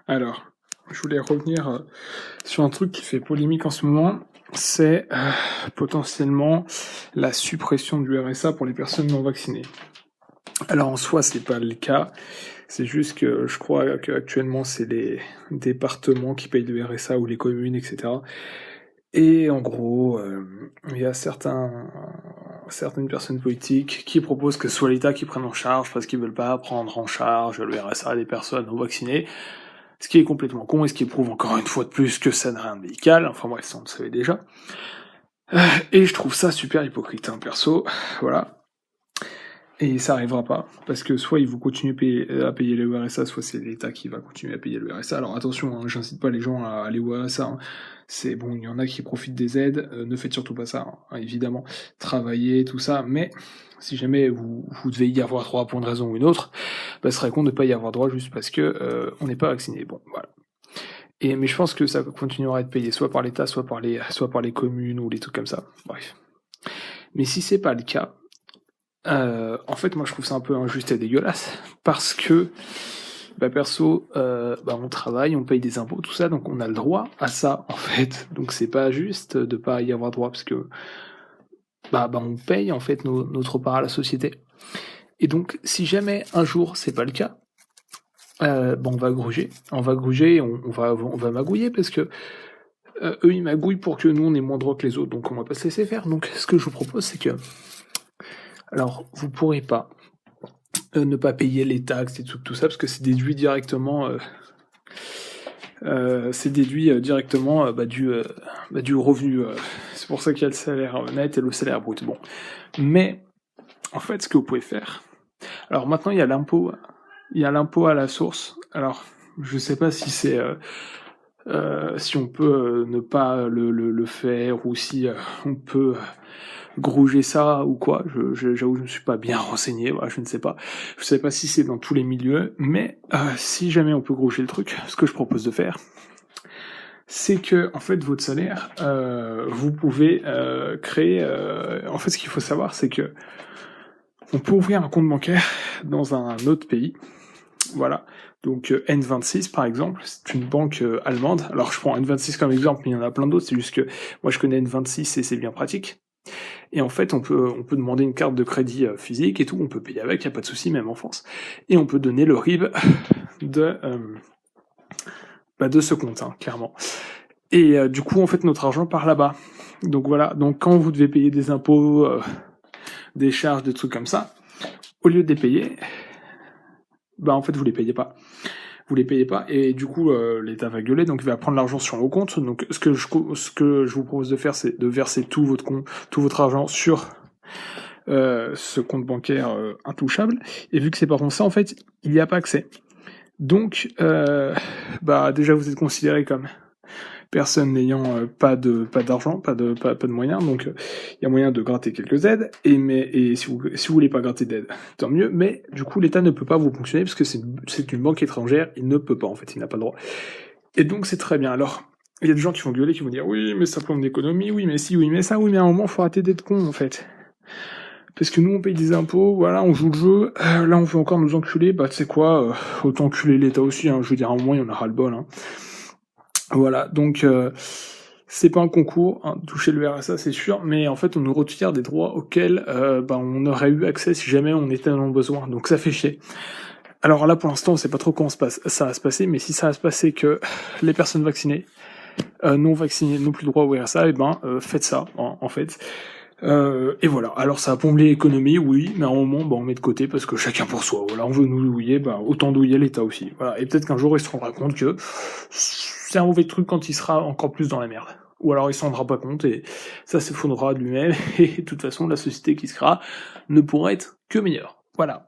Alors, je voulais revenir sur un truc qui fait polémique en ce moment, c'est potentiellement la suppression du RSA pour les personnes non vaccinées. Alors en soi, c'est pas le cas, c'est juste que je crois qu'actuellement c'est les départements qui payent le RSA ou les communes, etc. Et en gros, il y a certaines personnes politiques qui proposent que ce soit l'État qui prenne en charge parce qu'ils veulent pas prendre en charge le RSA des personnes non vaccinées. Ce qui est complètement con et ce qui prouve encore une fois de plus que ça n'a rien de médical. Enfin bref, ça on le savait déjà. Et je trouve ça super hypocrite, hein, perso. Voilà. Et ça arrivera pas, parce que soit ils vont continuer à payer le RSA, soit c'est l'État qui va continuer à payer le RSA. Alors attention, hein, j'incite pas les gens à aller au RSA. Hein. C'est bon, il y en a qui profitent des aides, ne faites surtout pas ça, hein, évidemment. Travaillez, tout ça, mais si jamais vous devez y avoir droit pour une raison ou une autre, bah, ce serait con de pas y avoir droit juste parce que on n'est pas vacciné. Bon, voilà. Mais je pense que ça continuera à être payé soit par l'État, soit par les communes ou les trucs comme ça. Bref. Mais si c'est pas le cas, en fait, moi je trouve ça un peu injuste et dégueulasse parce que, perso, on travaille, on paye des impôts, tout ça, donc on a le droit à ça en fait. Donc c'est pas juste de pas y avoir droit parce que, on paye en fait notre part à la société. Et donc, si jamais un jour c'est pas le cas, on va gruger, on va magouiller parce que eux ils magouillent pour que nous on ait moins droit que les autres, donc on va pas se laisser faire. Donc ce que je vous propose c'est que, alors vous pourrez pas ne pas payer les taxes et tout ça parce que c'est déduit directement, du revenu. C'est pour ça qu'il y a le salaire net et le salaire brut. Bon, mais en fait ce que vous pouvez faire. Alors maintenant il y a l'impôt à la source. Alors je sais pas si c'est si on peut ne pas le faire ou si on peut grouger ça ou quoi. J'avoue, je me suis pas bien renseigné. Voilà, je ne sais pas. Je sais pas si c'est dans tous les milieux, mais si jamais on peut grouger le truc, ce que je propose de faire, c'est que en fait votre salaire, vous pouvez créer. En fait, ce qu'il faut savoir, c'est que on peut ouvrir un compte bancaire dans un autre pays. Voilà. Donc N26 par exemple, c'est une banque allemande. Alors je prends N26 comme exemple, mais il y en a plein d'autres. C'est juste que moi je connais N26 et c'est bien pratique. Et en fait, on peut demander une carte de crédit physique et tout. On peut payer avec, y a pas de souci, même en France. Et on peut donner le RIB de ce compte, hein, clairement. Et du coup, en fait, notre argent part là-bas. Donc voilà. Donc quand vous devez payer des impôts, des charges, des trucs comme ça, au lieu de les payer, en fait, vous les payez pas. Vous les payez pas, et du coup, l'État va gueuler, donc il va prendre l'argent sur vos comptes. Donc, ce que je vous propose de faire, c'est de verser tout votre argent sur ce compte bancaire intouchable. Et vu que c'est pas comme ça, en fait, il n'y a pas accès. Donc, déjà, vous êtes considéré comme personne n'ayant pas d'argent, pas de moyens, donc il y a moyen de gratter quelques aides, et si vous voulez pas gratter d'aide, tant mieux, mais du coup l'État ne peut pas vous ponctionner parce que c'est une banque étrangère, il ne peut pas en fait, il n'a pas le droit. Et donc c'est très bien. Alors, il y a des gens qui vont gueuler, qui vont dire oui mais ça plombe l'économie, oui mais si, oui mais ça, oui mais à un moment faut arrêter d'être con en fait. Parce que nous on paye des impôts, voilà, on joue le jeu, là on veut encore nous enculer, tu sais quoi, autant enculer l'État aussi, hein, je veux dire à un moment il y en a ras le bol, hein. Voilà, donc c'est pas un concours, hein, toucher le RSA c'est sûr, mais en fait on nous retire des droits auxquels on aurait eu accès si jamais on était dans le besoin, donc ça fait chier. Alors là pour l'instant on sait pas trop comment ça va se passer, mais si ça va se passer que les personnes vaccinées, non vaccinées n'ont plus droit au RSA, faites ça, hein, en fait. Et voilà, alors ça a plombé l'économie, oui, mais à un moment, on met de côté parce que chacun pour soi. Voilà, on veut nous douiller, autant douiller l'État aussi. Voilà, et peut-être qu'un jour il se rendra compte que c'est un mauvais truc quand il sera encore plus dans la merde. Ou alors il s'en rendra pas compte et ça s'effondrera de lui-même et de toute façon la société qui se créera ne pourra être que meilleure. Voilà.